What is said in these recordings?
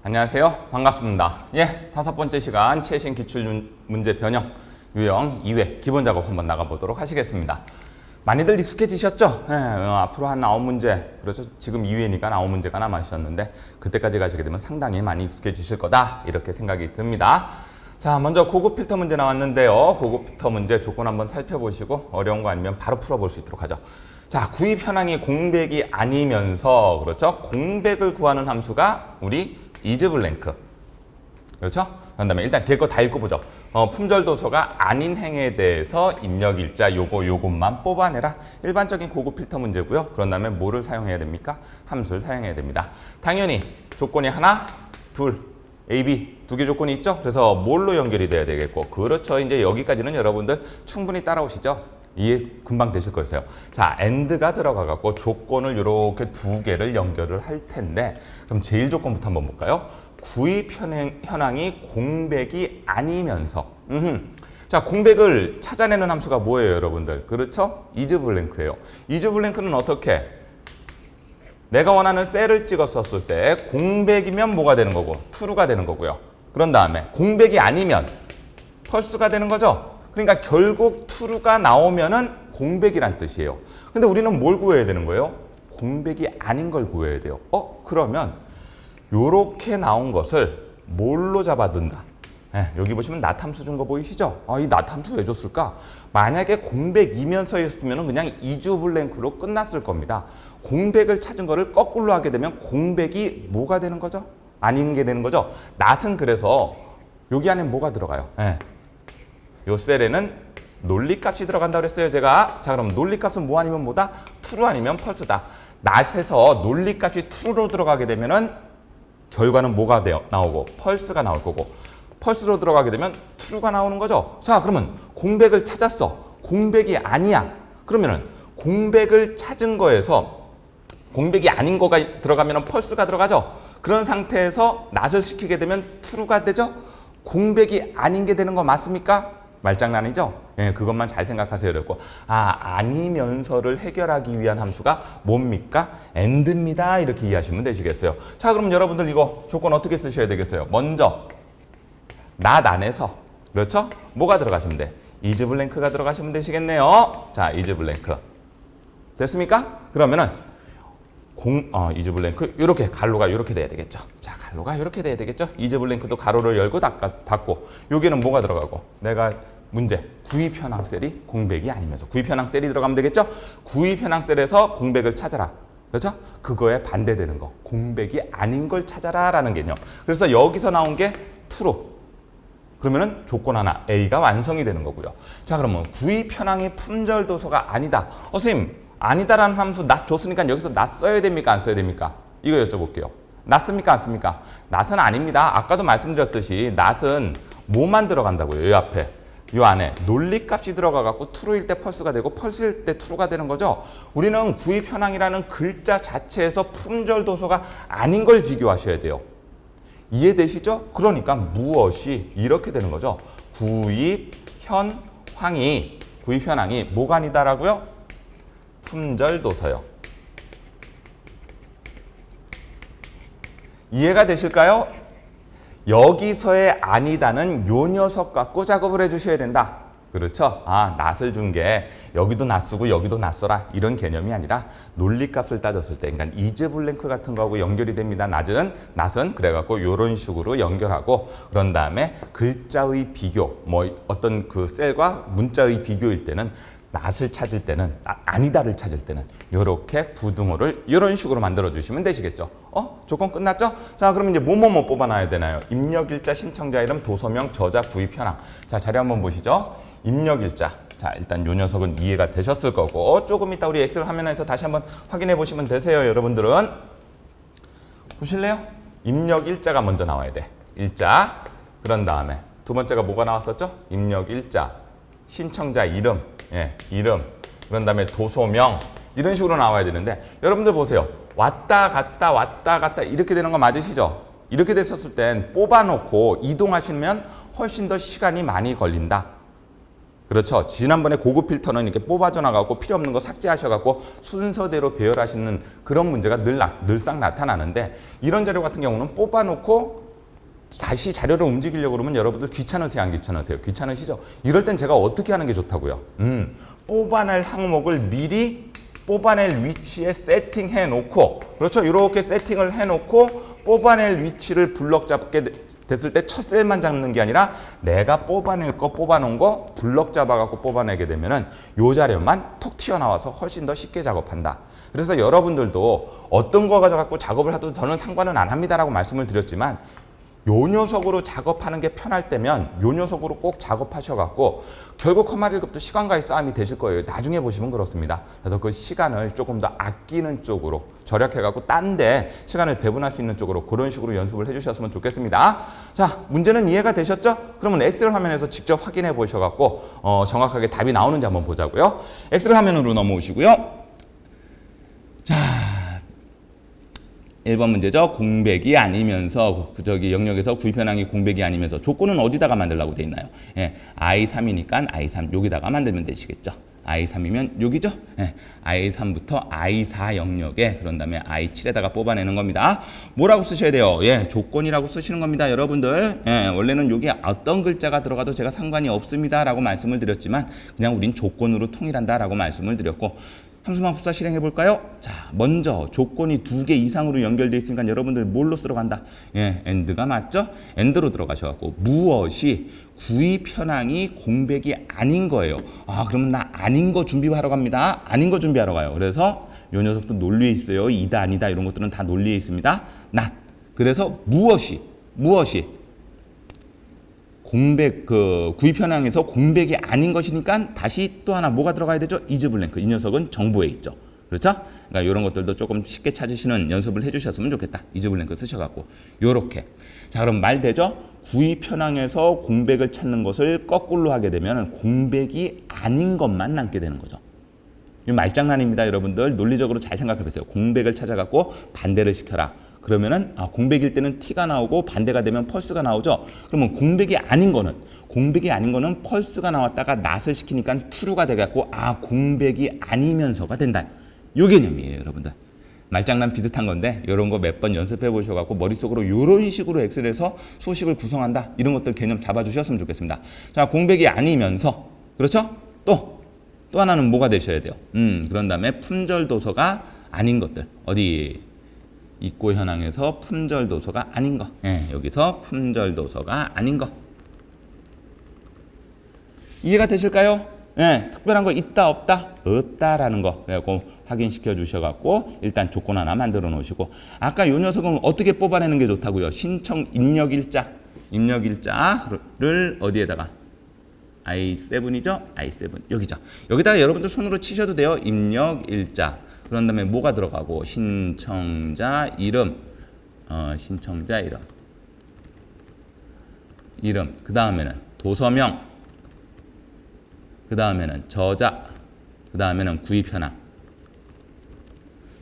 안녕하세요. 반갑습니다. 예, 5번째 시간 최신 기출문제 변형 유형 2회 기본 작업 한번 나가보도록 하시겠습니다. 많이들 익숙해지셨죠? 예, 앞으로 한 9문제, 그렇죠? 지금 2회니까 9문제가 남으셨는데 그때까지 가시게 되면 상당히 많이 익숙해지실 거다 이렇게 생각이 듭니다. 자, 먼저 고급 필터 문제 나왔는데요. 고급 필터 문제 조건 한번 살펴보시고 어려운 거 아니면 바로 풀어볼 수 있도록 하죠. 자, 구입 현황이 공백이 아니면서, 그렇죠? 공백을 구하는 함수가 우리 isBlank. 그렇죠? 그 다음에 일단 뒤에 거 다 읽고 보죠. 품절 도서가 아닌 행에 대해서 입력일자 요것만 뽑아내라. 일반적인 고급 필터 문제고요. 그런 다음에 뭐를 사용해야 됩니까? 함수를 사용해야 됩니다. 당연히 조건이 하나, 둘, A, B 두 개 조건이 있죠? 그래서 뭘로 연결이 돼야 되겠고, 그렇죠. 이제 여기까지는 여러분들 충분히 따라오시죠? 이해 금방 되실 거였어요. 자, AND가 들어가갖고 조건을 이렇게 두 개를 연결을 할 텐데, 그럼 제일 조건부터 한번 볼까요? 구입 현황이 공백이 아니면서, 자, 공백을 찾아내는 함수가 뭐예요, 여러분들? 그렇죠? isBlank예요. isBlank는 어떻게? 내가 원하는 셀을 찍었었을 때 공백이면 뭐가 되는 거고? true가 되는 거고요. 그런 다음에 공백이 아니면 false가 되는 거죠. 그러니까 결국 true가 나오면은 공백이란 뜻이에요. 근데 우리는 뭘 구해야 되는 거예요? 공백이 아닌 걸 구해야 돼요. 그러면 요렇게 나온 것을 뭘로 잡아둔다? 여기 보시면 낫함수 준 거 보이시죠? 이 낫함수 왜 줬을까? 만약에 공백이면서였으면 그냥 isBlank로 끝났을 겁니다. 공백을 찾은 거를 거꾸로 하게 되면 공백이 뭐가 되는 거죠? 아닌 게 되는 거죠? 낫은 그래서 여기 안에 뭐가 들어가요? 요 셀에는 논리값이 들어간다고 그랬어요, 제가. 자, 그럼 논리값은 뭐 아니면 뭐다? true 아니면 false다. 낫에서 논리값이 true로 들어가게 되면은 결과는 뭐가 나오고? false가 나올 거고. false로 들어가게 되면 true가 나오는 거죠. 자, 그러면 공백을 찾았어. 공백이 아니야. 그러면은 공백을 찾은 거에서 공백이 아닌 거가 들어가면은 false가 들어가죠. 그런 상태에서 낫을 시키게 되면 true가 되죠. 공백이 아닌 게 되는 거 맞습니까? 말장난이죠? 예, 그것만 잘 생각하세요. 그랬고, 아니면서를 해결하기 위한 함수가 뭡니까? AND입니다. 이렇게 이해하시면 되시겠어요. 자, 그럼 여러분들 이거 조건 어떻게 쓰셔야 되겠어요? 먼저 낫 안에서, 그렇죠? 뭐가 들어가시면 돼? isBlank가 들어가시면 되시겠네요. 자, isBlank 됐습니까? 그러면은 isBlank 이렇게 가로가 이렇게 돼야 되겠죠. 자, 가로가 이렇게 돼야 되겠죠. isBlank도 가로를 열고 닫고, 여기는 뭐가 들어가고, 내가 문제 구입 현황 셀이 공백이 아니면서 구입 현황 셀이 들어가면 되겠죠. 구입 현황 셀에서 공백을 찾아라. 그렇죠? 그거에 반대되는 거, 공백이 아닌 걸 찾아라라는 개념. 그래서 여기서 나온 게 true. 그러면은 조건 하나 A가 완성이 되는 거고요. 자, 그러면 구입 현황이 품절 도서가 아니다. 선생님, 아니다라는 함수 낫 줬으니까 여기서 낫 써야 됩니까? 안 써야 됩니까? 이거 여쭤볼게요. 낫 씁니까? 안 씁니까? 낫은 아닙니다. 아까도 말씀드렸듯이 낫은 뭐만 들어간다고요? 이 앞에. 이 안에 논리값이 들어가갖고 true일 때 false가 되고 false일 때 true가 되는 거죠. 우리는 구입 현황이라는 글자 자체에서 품절 도서가 아닌 걸 비교하셔야 돼요. 이해되시죠? 그러니까 무엇이 이렇게 되는 거죠. 구입 현황이 뭐가 아니다라고요? 품절 도서요. 이해가 되실까요? 여기서의 아니다는 요 녀석 갖고 작업을 해주셔야 된다. 그렇죠? 낫을 준 게 여기도 낫 쓰고 여기도 낫 써라 이런 개념이 아니라 논리값을 따졌을 때, 그러니까 isBlank 같은 거하고 연결이 됩니다. 낫은 그래갖고 이런 식으로 연결하고, 그런 다음에 글자의 비교, 어떤 그 셀과 문자의 비교일 때는 낫을 찾을 때는, 아니다를 찾을 때는 이렇게 부등호를 이런 식으로 만들어 주시면 되시겠죠. 조건 끝났죠? 자, 그럼 이제 뭐뭐뭐 뽑아놔야 되나요? 입력일자, 신청자 이름, 도서명, 저자, 구입 현황. 자, 자료 한번 보시죠. 입력일자. 자, 일단 요 녀석은 이해가 되셨을 거고, 조금 이따 우리 엑셀 화면에서 다시 한번 확인해 보시면 되세요. 여러분들은 보실래요? 입력일자가 먼저 나와야 돼. 일자. 그런 다음에 두 번째가 뭐가 나왔었죠? 입력일자, 신청자 이름, 이름, 그런 다음에 도소명, 이런 식으로 나와야 되는데, 여러분들 보세요. 왔다 갔다 이렇게 되는 거 맞으시죠? 이렇게 됐었을 땐 뽑아놓고 이동하시면 훨씬 더 시간이 많이 걸린다. 그렇죠. 지난번에 고급 필터는 이렇게 뽑아져 나가고 필요 없는 거 삭제하셔갖고 순서대로 배열하시는 그런 문제가 늘상 나타나는데, 이런 자료 같은 경우는 뽑아놓고 다시 자료를 움직이려고 그러면 여러분들 귀찮으세요, 안 귀찮으세요? 귀찮으시죠? 이럴 땐 제가 어떻게 하는 게 좋다고요? 뽑아낼 항목을 미리 뽑아낼 위치에 세팅해 놓고, 그렇죠? 이렇게 세팅을 해 놓고 뽑아낼 위치를 블럭 잡게 됐을 때 첫 셀만 잡는 게 아니라 내가 뽑아낼 거 뽑아놓은 거 블럭 잡아갖고 뽑아내게 되면은 요 자료만 톡 튀어나와서 훨씬 더 쉽게 작업한다. 그래서 여러분들도 어떤 거 가져갖고 작업을 하도 저는 상관은 안 합니다라고 말씀을 드렸지만, 요 녀석으로 작업하는 게 편할 때면 요 녀석으로 꼭 작업하셔갖고 결국 컴마 1급도 시간과의 싸움이 되실 거예요. 나중에 보시면 그렇습니다. 그래서 그 시간을 조금 더 아끼는 쪽으로 절약해갖고 딴 데 시간을 배분할 수 있는 쪽으로 그런 식으로 연습을 해주셨으면 좋겠습니다. 자, 문제는 이해가 되셨죠? 그러면 엑셀 화면에서 직접 확인해 보셔갖고 정확하게 답이 나오는지 한번 보자고요. 엑셀 화면으로 넘어오시고요. 자, 1번 문제죠. 공백이 아니면서 저기 영역에서 구입현황이 공백이 아니면서 조건은 어디다가 만들라고 돼 있나요? 예, I3이니까 I3 여기다가 만들면 되시겠죠. I3이면 여기죠. 예, I3부터 I4 영역에 그런 다음에 I7에다가 뽑아내는 겁니다. 뭐라고 쓰셔야 돼요? 예, 조건이라고 쓰시는 겁니다, 여러분들. 예, 원래는 여기 어떤 글자가 들어가도 제가 상관이 없습니다라고 말씀을 드렸지만 그냥 우린 조건으로 통일한다라고 말씀을 드렸고, 함수만复사 실행해 볼까요? 자, 먼저 조건이 2개 이상으로 연결되어 있으니까 여러분들 뭘로 들어간다? 예, and가 맞죠? and로 들어가셔갖고 무엇이 구입 현황이 공백이 아닌 거예요. 아, 그러면 나 아닌 거 준비하러 갑니다. 아닌 거 준비하러 가요. 그래서 요 녀석도 논리에 있어요. 이다 아니다 이런 것들은 다 논리에 있습니다. not. 그래서 무엇이 공백 구입 현황에서 공백이 아닌 것이니까 다시 또 하나 뭐가 들어가야 되죠? is 블랭크. 이 녀석은 정보에 있죠. 그렇죠? 그러니까 이런 것들도 조금 쉽게 찾으시는 연습을 해주셨으면 좋겠다. is 블랭크 쓰셔갖고 요렇게. 자, 그럼 말 되죠? 구입 현황에서 공백을 찾는 것을 거꾸로 하게 되면 공백이 아닌 것만 남게 되는 거죠. 이 말장난입니다, 여러분들. 논리적으로 잘 생각해 보세요. 공백을 찾아갖고 반대를 시켜라. 그러면은 공백일 때는 T가 나오고 반대가 되면 펄스가 나오죠. 그러면 공백이 아닌 거는 펄스가 나왔다가 not을 시키니까 true가 돼갖고 공백이 아니면서가 된다. 요 개념이에요, 여러분들. 말장난 비슷한 건데 이런 거 몇 번 연습해 보셔갖고 머릿속으로 이런 식으로 엑셀에서 수식을 구성한다. 이런 것들 개념 잡아주셨으면 좋겠습니다. 자, 공백이 아니면서, 그렇죠? 또 하나는 뭐가 되셔야 돼요? 그런 다음에 품절 도서가 아닌 것들. 어디? 입고 현황에서 품절 도서가 아닌 거. 예, 여기서 품절 도서가 아닌 거. 이해가 되실까요? 예, 특별한 거 있다 없다? 없다라는 거. 그래갖고 확인시켜 주셔갖고 일단 조건 하나 만들어 놓으시고, 아까 요 녀석은 어떻게 뽑아내는 게 좋다고요? 신청 입력일자를 어디에다가? I7이죠? I7 여기죠. 여기다가 여러분들 손으로 치셔도 돼요. 입력일자. 그런 다음에 뭐가 들어가고 신청자 이름, 그 다음에는 도서명, 그 다음에는 저자, 그 다음에는 구입 현황.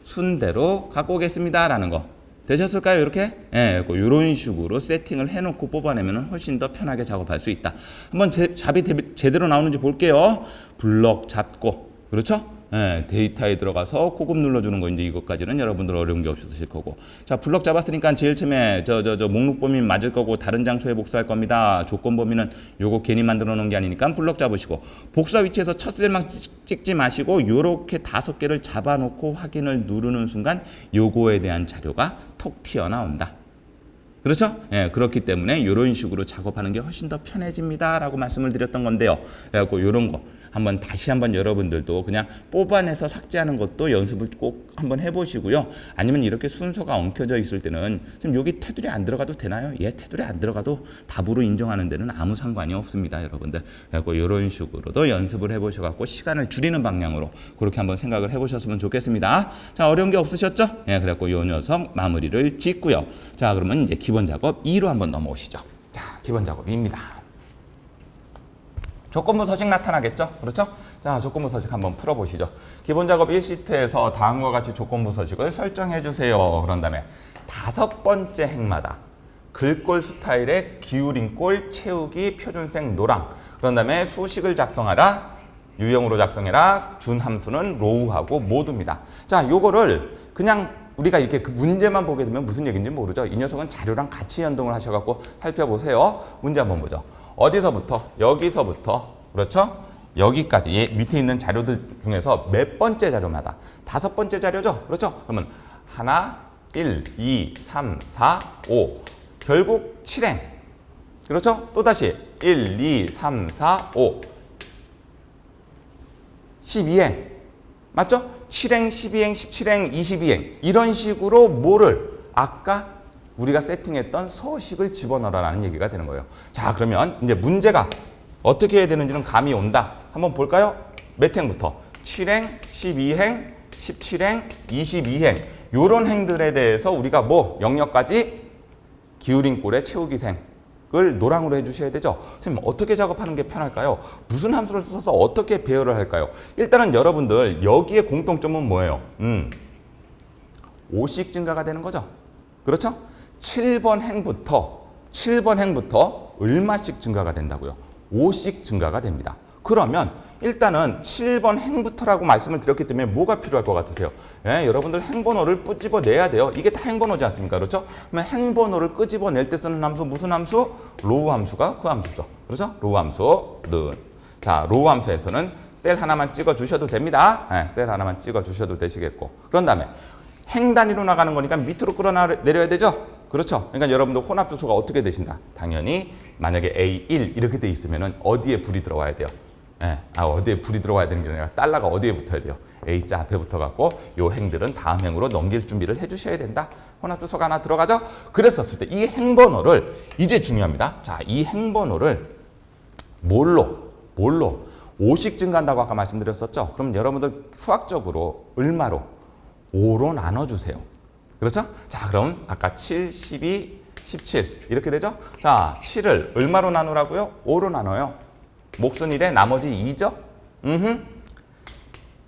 순대로 갖고 오겠습니다라는 거. 되셨을까요? 이렇게? 예, 이런 식으로 세팅을 해놓고 뽑아내면 훨씬 더 편하게 작업할 수 있다. 한번 잡이 제대로 나오는지 볼게요. 블럭 잡고, 그렇죠? 예, 데이터에 들어가서 고급 눌러주는 거, 이제 이것까지는 여러분들 어려운 게 없으실 거고. 자, 블럭 잡았으니까 제일 처음에 목록 범위 맞을 거고 다른 장소에 복사할 겁니다. 조건 범위는 요거 괜히 만들어 놓은 게 아니니까 블럭 잡으시고, 복사 위치에서 첫 셀만 찍지 마시고 요렇게 5개를 잡아놓고 확인을 누르는 순간 요거에 대한 자료가 톡 튀어나온다. 그렇죠? 예, 그렇기 때문에 이런 식으로 작업하는 게 훨씬 더 편해집니다라고 말씀을 드렸던 건데요. 그래갖고 이런 거 다시 한번 여러분들도 그냥 뽑아내서 삭제하는 것도 연습을 꼭 한번 해보시고요. 아니면 이렇게 순서가 엉켜져 있을 때는 지금 여기 테두리 안 들어가도 되나요? 예, 테두리 안 들어가도 답으로 인정하는 데는 아무 상관이 없습니다, 여러분들. 그래갖고 이런 식으로도 연습을 해보셔갖고 시간을 줄이는 방향으로 그렇게 한번 생각을 해보셨으면 좋겠습니다. 자, 어려운 게 없으셨죠? 예, 그래갖고 이 녀석 마무리를 짓고요. 자, 그러면 이제 기본 작업 2로 한번 넘어오시죠. 자, 기본 작업 2입니다. 조건부 서식 나타나겠죠? 그렇죠? 자, 조건부 서식 한번 풀어보시죠. 기본 작업 1시트에서 다음과 같이 조건부 서식을 설정해 주세요. 그런 다음에 5번째 행마다 글꼴 스타일의 기울인 꼴 채우기 표준색 노랑, 그런 다음에 수식을 작성하라. 유형으로 작성해라. 준 함수는 로우하고 모두입니다. 자, 요거를 그냥 우리가 이렇게 그 문제만 보게 되면 무슨 얘기인지 모르죠. 이 녀석은 자료랑 같이 연동을 하셔갖고 살펴보세요. 문제 한번 보죠. 어디서부터? 여기서부터. 그렇죠? 여기까지 밑에 있는 자료들 중에서 몇 번째 자료마다? 5번째 자료죠? 그렇죠? 그러면 하나, 1, 2, 3, 4, 5. 결국 7행. 그렇죠? 또다시 1, 2, 3, 4, 5. 12행. 맞죠? 7행, 12행, 17행, 22행. 이런 식으로 뭐를 아까 우리가 세팅했던 서식을 집어넣으라는 얘기가 되는 거예요. 자, 그러면 이제 문제가 어떻게 해야 되는지는 감이 온다. 한번 볼까요? 몇 행부터? 7행, 12행, 17행, 22행. 요런 행들에 대해서 우리가 뭐 영역까지 기울인 꼴의 채우기생 을 노랑으로 해주셔야 되죠. 선생님 어떻게 작업하는 게 편할까요? 무슨 함수를 써서 어떻게 배열을 할까요? 일단은 여러분들 여기에 공통점은 뭐예요? 5씩 증가가 되는 거죠. 그렇죠? 7번 행부터 얼마씩 증가가 된다고요? 5씩 증가가 됩니다. 그러면 일단은 7번 행부터라고 말씀을 드렸기 때문에 뭐가 필요할 것 같으세요? 예, 여러분들 행번호를 끄집어내야 돼요. 이게 다 행번호지 않습니까? 그렇죠? 그러면 행번호를 끄집어낼 때 쓰는 함수 무슨 함수? 로우 함수가 그 함수죠. 그렇죠? 로우 함수는. 자, 로우 함수에서는 셀 하나만 찍어 주셔도 됩니다. 예, 셀 하나만 찍어 주셔도 되시겠고. 그런 다음에 행 단위로 나가는 거니까 밑으로 끌어내려야 되죠? 그렇죠? 그러니까 여러분들 혼합 주소가 어떻게 되신다? 당연히 만약에 A1 이렇게 돼 있으면은 어디에 불이 들어와야 돼요? 예, 어디에 불이 들어와야 되는 게 아니라 달러가 어디에 붙어야 돼요? A자 앞에 붙어갖고 요 행들은 다음 행으로 넘길 준비를 해주셔야 된다. 혼합 주소가 하나 들어가죠? 그랬었을 때 이 행번호를 이제 중요합니다. 자, 이 행번호를 뭘로 5씩 증가한다고 아까 말씀드렸었죠? 그럼 여러분들 수학적으로 얼마로? 5로 나눠주세요. 그렇죠? 자, 그럼 아까 7, 12, 17 이렇게 되죠? 자, 7을 얼마로 나누라고요? 5로 나눠요. 몫은 1에 나머지 2죠?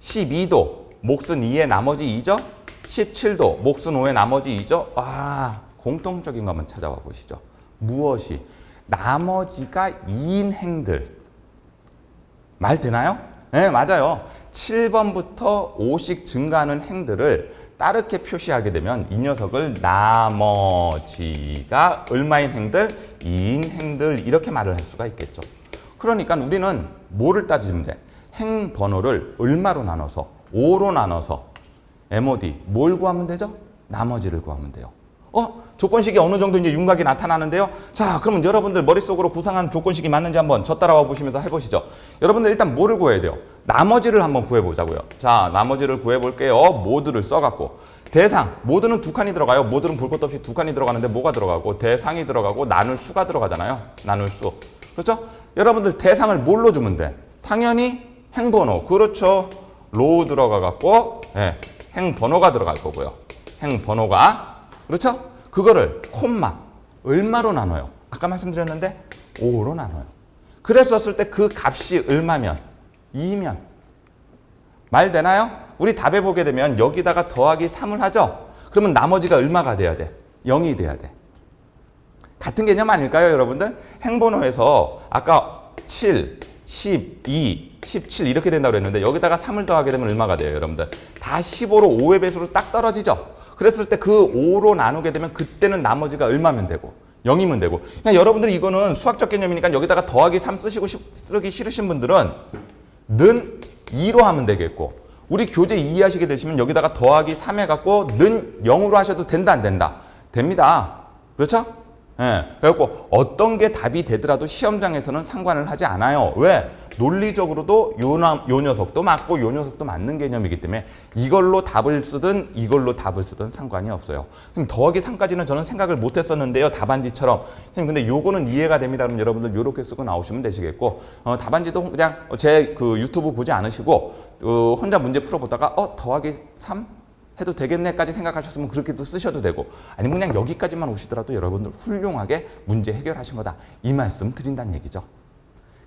12도 몫은 2에 나머지 2죠? 17도 몫은 5에 나머지 2죠? 아, 공통적인 거 한번 찾아와 보시죠. 무엇이? 나머지가 2인 행들. 말 되나요? 네, 맞아요. 7번부터 5씩 증가하는 행들을 따르게 표시하게 되면 이 녀석을 나머지가 얼마인 행들? 2인 행들 이렇게 말을 할 수가 있겠죠. 그러니까 우리는 뭐를 따지면 돼? 행 번호를 얼마로 나눠서? 5로 나눠서 MOD 뭘 구하면 되죠? 나머지를 구하면 돼요. 조건식이 어느 정도 이제 윤곽이 나타나는데요. 자, 그러면 여러분들 머릿속으로 구상한 조건식이 맞는지 한번 저 따라와 보시면서 해보시죠. 여러분들 일단 뭐를 구해야 돼요? 나머지를 한번 구해보자고요. 자, 나머지를 구해볼게요. 모드를 써갖고. 대상, 모드는 2칸이 들어가요. 모드는 볼 것도 없이 2칸이 들어가는데 뭐가 들어가고 대상이 들어가고 나눌 수가 들어가잖아요. 나눌 수. 그렇죠? 여러분들 대상을 뭘로 주면 돼? 당연히 행번호. 그렇죠. 로우 들어가갖고 행번호가 들어갈 거고요. 행번호가. 그렇죠? 그거를 콤마 얼마로 나눠요? 아까 말씀드렸는데 5로 나눠요. 그랬었을 때 그 값이 얼마면? 2면. 말 되나요? 우리 답에 보게 되면 여기다가 더하기 3을 하죠? 그러면 나머지가 얼마가 돼야 돼? 0이 돼야 돼. 같은 개념 아닐까요, 여러분들? 행번호에서 아까 7, 12, 17 이렇게 된다고 그랬는데 여기다가 3을 더하게 되면 얼마가 돼요, 여러분들? 다 15로 5의 배수로 딱 떨어지죠? 그랬을 때 그 5로 나누게 되면 그때는 나머지가 얼마면 되고 0이면 되고. 그냥 여러분들 이거는 수학적 개념이니까 여기다가 더하기 3 쓰기 싫으신 분들은 는 2로 하면 되겠고, 우리 교재 이해하시게 되시면 여기다가 더하기 3 해갖고 는 0으로 하셔도 된다 안 된다? 됩니다. 그렇죠? 예. 그래갖고 어떤 게 답이 되더라도 시험장에서는 상관을 하지 않아요. 왜? 논리적으로도 요 녀석도 맞고 요 녀석도 맞는 개념이기 때문에 이걸로 답을 쓰든 이걸로 답을 쓰든 상관이 없어요. 그럼 더하기 3까지는 저는 생각을 못 했었는데요. 답안지처럼. 선생님 근데 요거는 이해가 됩니다. 그럼 여러분들 요렇게 쓰고 나오시면 되시겠고, 답안지도 그냥 제 그 유튜브 보지 않으시고 혼자 문제 풀어보다가 더하기 3? 해도 되겠네까지 생각하셨으면 그렇게도 쓰셔도 되고, 아니면 그냥 여기까지만 오시더라도 여러분들 훌륭하게 문제 해결하신 거다. 이 말씀 드린다는 얘기죠.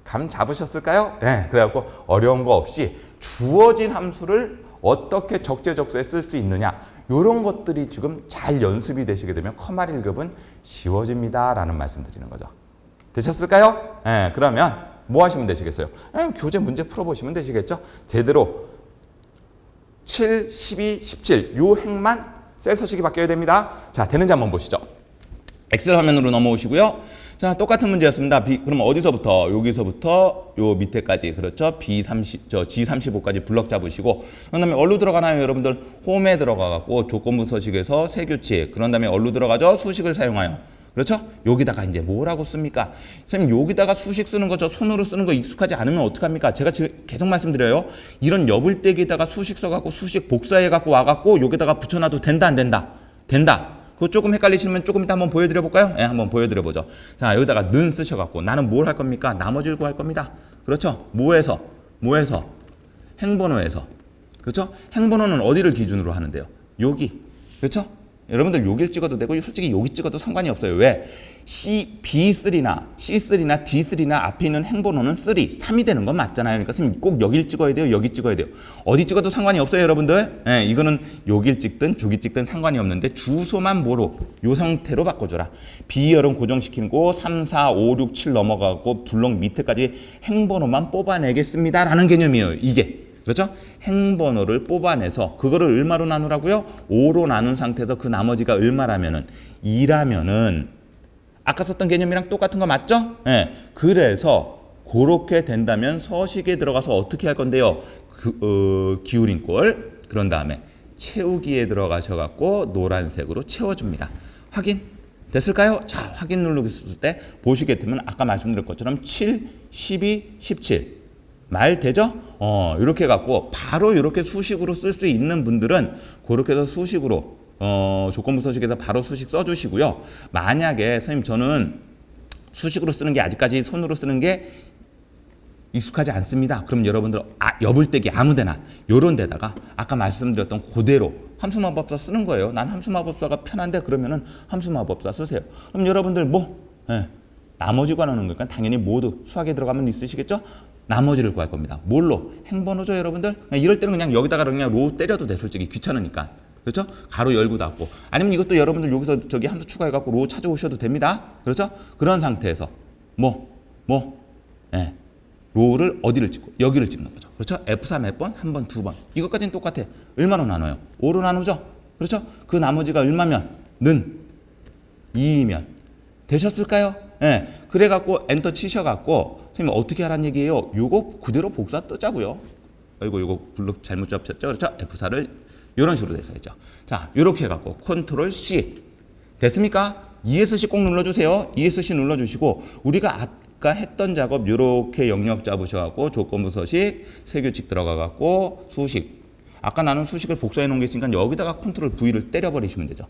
감 잡으셨을까요? 네, 그래갖고 어려운 거 없이 주어진 함수를 어떻게 적재적소에 쓸 수 있느냐, 이런 것들이 지금 잘 연습이 되시게 되면 커말 1급은 쉬워집니다 라는 말씀 드리는 거죠. 되셨을까요? 네, 그러면 뭐 하시면 되시겠어요? 교재 문제 풀어보시면 되시겠죠? 제대로 7, 12, 17 요 행만 셀 서식이 바뀌어야 됩니다. 자, 되는지 한번 보시죠. 엑셀 화면으로 넘어오시고요. 자, 똑같은 문제였습니다. 그럼 어디서부터? 여기서부터 요 밑에까지, 그렇죠? G35까지 블럭 잡으시고, 그런 다음에 어디로 들어가나요, 여러분들? 홈에 들어가갖고 조건부 서식에서 세 규칙, 그런 다음에 어디로 들어가죠? 수식을 사용하여. 그렇죠? 여기다가 이제 뭐라고 씁니까? 선생님, 여기다가 수식 쓰는 거, 저 손으로 쓰는 거 익숙하지 않으면 어떡합니까? 제가 계속 말씀드려요. 이런 여불대기에다가 수식 써갖고 수식 복사해갖고 와갖고 여기다가 붙여놔도 된다, 안 된다? 된다. 그거 조금 헷갈리시면 조금 이따 한번 보여드려 볼까요? 네, 한번 보여드려 보죠. 자, 여기다가 는 쓰셔갖고 나는 뭘 할 겁니까? 나머지를 구할 겁니다. 그렇죠? 뭐에서? 행번호에서. 그렇죠? 행번호는 어디를 기준으로 하는데요? 여기. 그렇죠? 여러분들 여기를 찍어도 되고 솔직히 여기 찍어도 상관이 없어요. 왜? B3나 C3나 D3나 앞에 있는 행번호는 3이 되는 건 맞잖아요. 그러니까 선생님 꼭 여기를 찍어야 돼요. 여기 찍어야 돼요. 어디 찍어도 상관이 없어요, 여러분들. 네, 이거는 여기를 찍든 저기 찍든 상관이 없는데 주소만 뭐로? 요 상태로 바꿔줘라. B열은 고정시키고 3, 4, 5, 6, 7 넘어가고 블록 밑에까지 행번호만 뽑아내겠습니다. 라는 개념이에요. 이게. 그렇죠? 행번호를 뽑아내서 그거를 얼마로 나누라고요? 5로 나눈 상태에서 그 나머지가 얼마라면은 2라면은 아까 썼던 개념이랑 똑같은 거 맞죠? 네. 그래서 그렇게 된다면 서식에 들어가서 어떻게 할 건데요? 기울인 꼴 그런 다음에 채우기에 들어가셔갖고 노란색으로 채워줍니다. 확인 됐을까요? 자, 확인 누르셨을 때 보시게 되면 아까 말씀드린 것처럼 7, 12, 17 말 되죠? 이렇게 갖고 바로 이렇게 수식으로 쓸 수 있는 분들은 그렇게 해서 수식으로 조건부 서식에서 바로 수식 써주시고요. 만약에 선생님 저는 수식으로 쓰는 게 아직까지 손으로 쓰는 게 익숙하지 않습니다. 그럼 여러분들 여불대기 아무데나 요런 데다가 아까 말씀드렸던 그대로 함수마법사 쓰는 거예요. 난 함수마법사가 편한데 그러면은 함수마법사 쓰세요. 그럼 여러분들 나머지 구하는 거니까 당연히 모두 수학에 들어가면 있으시겠죠? 나머지를 구할 겁니다. 뭘로? 행번호죠, 여러분들? 이럴 때는 그냥 여기다가 그냥 로 때려도 돼, 솔직히 귀찮으니까. 그렇죠? 가로 열고 닫고. 아니면 이것도 여러분들 여기서 저기 함수 추가해갖고 로 찾아오셔도 됩니다. 그렇죠? 그런 상태에서 로를 어디를 찍고 여기를 찍는 거죠. 그렇죠? F3 몇 번? 한 번, 두 번. 이것까지는 똑같아. 얼마로 나눠요? 5로 나누죠? 그렇죠? 그 나머지가 얼마면? 는 2이면 되셨을까요? 예. 그래갖고 엔터 치셔갖고 선생님 어떻게 하라는 얘기예요? 요거 그대로 복사 뜨자고요. 아이고 요거 블록 잘못 잡혔죠? 그렇죠? F4를 이런 식으로 됐어야죠. 자, 요렇게 해갖고 컨트롤 C 됐습니까? ESC 꼭 눌러주세요. ESC 눌러주시고 우리가 아까 했던 작업 요렇게 영역 잡으셔갖고 조건부 서식 세 규칙 들어가갖고 수식 아까 나는 수식을 복사해 놓은 게 있으니까 여기다가 컨트롤 V를 때려버리시면 되죠.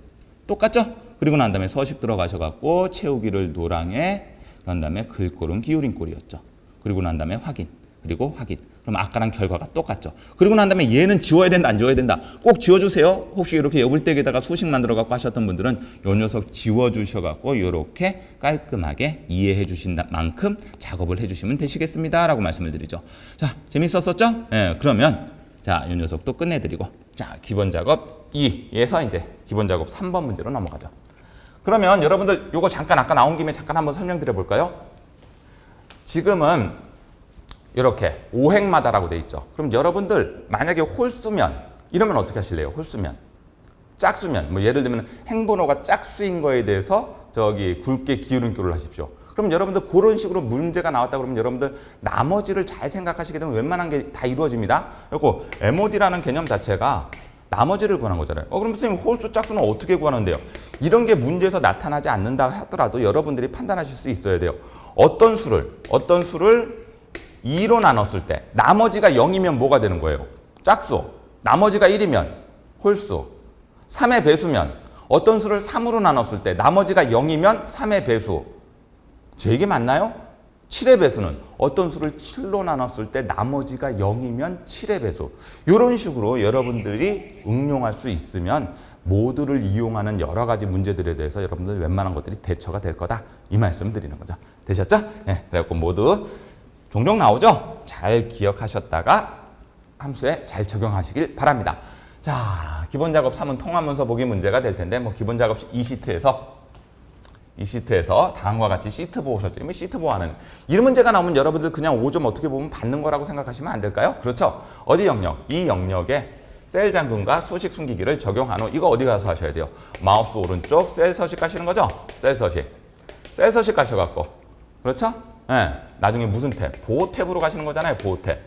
똑같죠? 그리고 난 다음에 서식 들어가셔갖고 채우기를 노랑에 그런 다음에 글꼴은 기울인 꼴이었죠. 그리고 난 다음에 확인. 그리고 확인. 그럼 아까랑 결과가 똑같죠. 그리고 난 다음에 얘는 지워야 된다, 안 지워야 된다. 꼭 지워주세요. 혹시 이렇게 여불대기에다가 수식 만들어갖고 하셨던 분들은 요 녀석 지워주셔갖고 이렇게 깔끔하게 이해해 주신 만큼 작업을 해주시면 되시겠습니다. 라고 말씀을 드리죠. 자, 재밌었었죠? 네, 그러면 자, 요 녀석도 끝내드리고 자, 기본 작업 2에서 이제 기본 작업 3번 문제로 넘어가죠. 그러면 여러분들 요거 잠깐 아까 나온 김에 잠깐 한번 설명드려 볼까요? 지금은 이렇게 오행마다라고 돼 있죠. 그럼 여러분들 만약에 홀수면 이러면 어떻게 하실래요? 홀수면 짝수면 뭐 예를 들면 행번호가 짝수인 거에 대해서 저기 굵게 기울임꼴을 하십시오. 그럼 여러분들 그런 식으로 문제가 나왔다 그러면 여러분들 나머지를 잘 생각하시게 되면 웬만한 게 다 이루어집니다. 그리고 MOD라는 개념 자체가 나머지를 구하는 거잖아요. 그럼 선생님 홀수 짝수는 어떻게 구하는데요? 이런 게 문제에서 나타나지 않는다 하더라도 여러분들이 판단하실 수 있어야 돼요. 어떤 수를 2로 나눴을 때 나머지가 0이면 뭐가 되는 거예요? 짝수. 나머지가 1이면 홀수. 3의 배수면 어떤 수를 3으로 나눴을 때 나머지가 0이면 3의 배수. 제 얘기 맞나요? 7의 배수는 어떤 수를 7로 나눴을 때 나머지가 0이면 7의 배수. 이런 식으로 여러분들이 응용할 수 있으면 모두를 이용하는 여러 가지 문제들에 대해서 여러분들 웬만한 것들이 대처가 될 거다. 이 말씀 드리는 거죠. 되셨죠? 네, 그래갖고 모두 종종 나오죠? 잘 기억하셨다가 함수에 잘 적용하시길 바랍니다. 자, 기본 작업 3은 통합 문서 보기 문제가 될 텐데 기본 작업 2시트에서 이 시트에서 다음과 같이 시트 보호 설정. 시트 보호하는 이 문제가 나오면 여러분들 그냥 5점 어떻게 보면 받는 거라고 생각하시면 안 될까요? 그렇죠. 어디 영역? 이 영역에 셀 잠금과 수식 숨기기를 적용한 후 이거 어디 가서 하셔야 돼요? 마우스 오른쪽 셀 서식 가시는 거죠? 셀 서식. 셀 서식 가셔갖고 그렇죠? 네. 나중에 무슨 탭? 보호 탭으로 가시는 거잖아요. 보호 탭.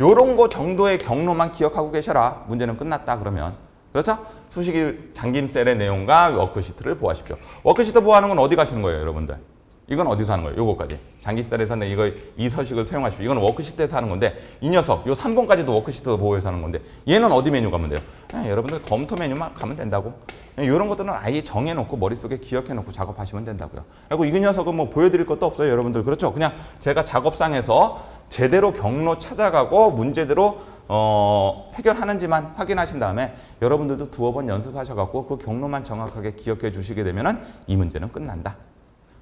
요런 거 정도의 경로만 기억하고 계셔라. 문제는 끝났다 그러면. 그렇죠? 수식이 잠긴 셀의 내용과 워크시트를 보호하십시오. 워크시트 보호하는 건 어디 가시는 거예요, 여러분들? 이건 어디서 하는 거예요? 요거까지. 잠긴 셀에서는 이 서식을 사용하십시오. 이건 워크시트에서 하는 건데 이 녀석, 요 3번까지도 워크시트 보호해서 하는 건데 얘는 어디 메뉴 가면 돼요? 여러분들 검토 메뉴만 가면 된다고. 이런 것들은 아예 정해놓고 머릿속에 기억해놓고 작업하시면 된다고요. 그리고 이 녀석은 뭐 보여드릴 것도 없어요, 여러분들. 그렇죠? 그냥 제가 작업상에서 제대로 경로 찾아가고 문제대로 해결하는지만 확인하신 다음에 여러분들도 두어 번 연습하셔갖고 그 경로만 정확하게 기억해 주시게 되면은 이 문제는 끝난다.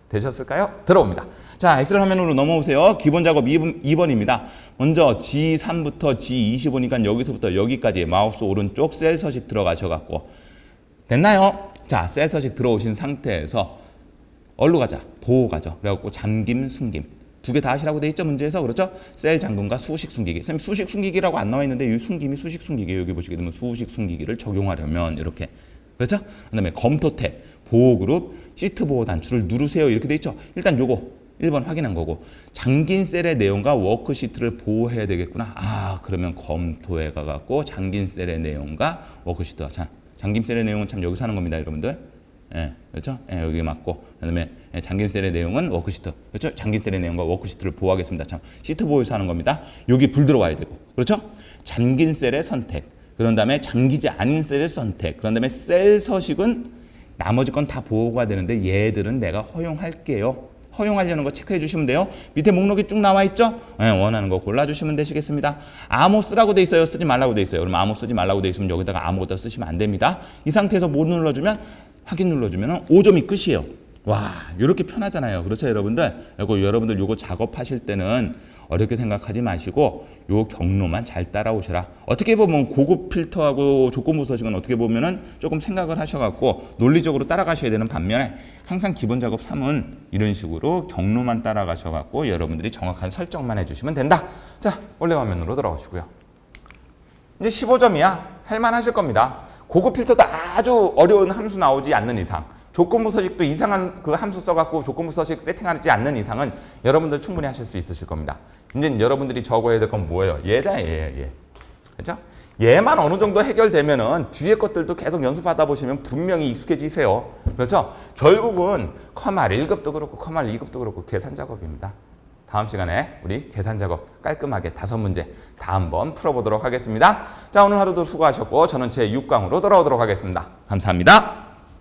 되셨을까요? 들어옵니다. 자, 엑셀 화면으로 넘어오세요. 기본 작업 2번입니다. 먼저 G3부터 G25니까 여기서부터 여기까지 마우스 오른쪽 셀 서식 들어가셔갖고 됐나요? 자, 셀 서식 들어오신 상태에서 어디로 가자? 보호 가죠. 그래갖고 잠김, 숨김. 두 개 다 하시라고 돼 있죠, 문제에서. 그렇죠? 셀 잠금과 수식 숨기기. 선생님, 수식 숨기기라고 안 나와 있는데 이 숨김이 수식 숨기기. 여기 보시게 되면 수식 숨기기를 적용하려면 이렇게. 그렇죠? 그다음에 검토 탭, 보호 그룹, 시트 보호 단추를 누르세요. 이렇게 돼 있죠. 일단 요거 1번 확인한 거고. 잠긴 셀의 내용과 워크시트를 보호해야 되겠구나. 아, 그러면 검토에 가갖고 잠긴 셀의 내용과 워크시트와 잠긴 셀의 내용은 참 여기서 하는 겁니다, 여러분들. 예, 그렇죠? 예, 여기 맞고 그다음에 잠긴 셀의 내용은 워크시트, 그렇죠? 잠긴 셀의 내용과 워크시트를 보호하겠습니다. 참 시트 보호해서 하는 겁니다. 여기 불 들어와야 되고, 그렇죠? 잠긴 셀의 선택, 그런 다음에 잠기지 않은 셀의 선택, 그런 다음에 셀 서식은 나머지 건 다 보호가 되는데 얘들은 내가 허용할게요. 허용하려는 거 체크해 주시면 돼요. 밑에 목록이 쭉 나와 있죠? 네, 원하는 거 골라주시면 되시겠습니다. 암호 쓰라고 돼 있어요? 쓰지 말라고 돼 있어요? 그럼 암호 쓰지 말라고 돼 있으면 여기다가 아무것도 쓰시면 안 됩니다. 이 상태에서 못 눌러주면 확인 눌러주면 5점이 끝이에요. 와, 이렇게 편하잖아요. 그렇죠, 여러분들? 그리고 여러분들 요거 작업하실 때는 어렵게 생각하지 마시고 요 경로만 잘 따라오셔라. 어떻게 보면 고급 필터하고 조건부 서식은 어떻게 보면은 조금 생각을 하셔갖고 논리적으로 따라가셔야 되는 반면에 항상 기본 작업 3은 이런 식으로 경로만 따라가셔갖고 여러분들이 정확한 설정만 해주시면 된다. 자, 원래 화면으로 돌아오시고요. 이제 15점이야. 할만하실 겁니다. 고급 필터도 아주 어려운 함수 나오지 않는 이상, 조건부 서식도 이상한 그 함수 써갖고 조건부 서식 세팅하지 않는 이상은 여러분들 충분히 하실 수 있으실 겁니다. 이제 여러분들이 적어야 될 건 뭐예요? 얘자, 얘. 그렇죠? 얘만 어느 정도 해결되면은 뒤에 것들도 계속 연습하다 보시면 분명히 익숙해지세요. 그렇죠? 결국은 커말 1급도 그렇고 커말 2급도 그렇고 계산 작업입니다. 다음 시간에 우리 계산 작업 깔끔하게 5문제 다 한번 풀어보도록 하겠습니다. 자, 오늘 하루도 수고하셨고 저는 제 6강으로 돌아오도록 하겠습니다. 감사합니다.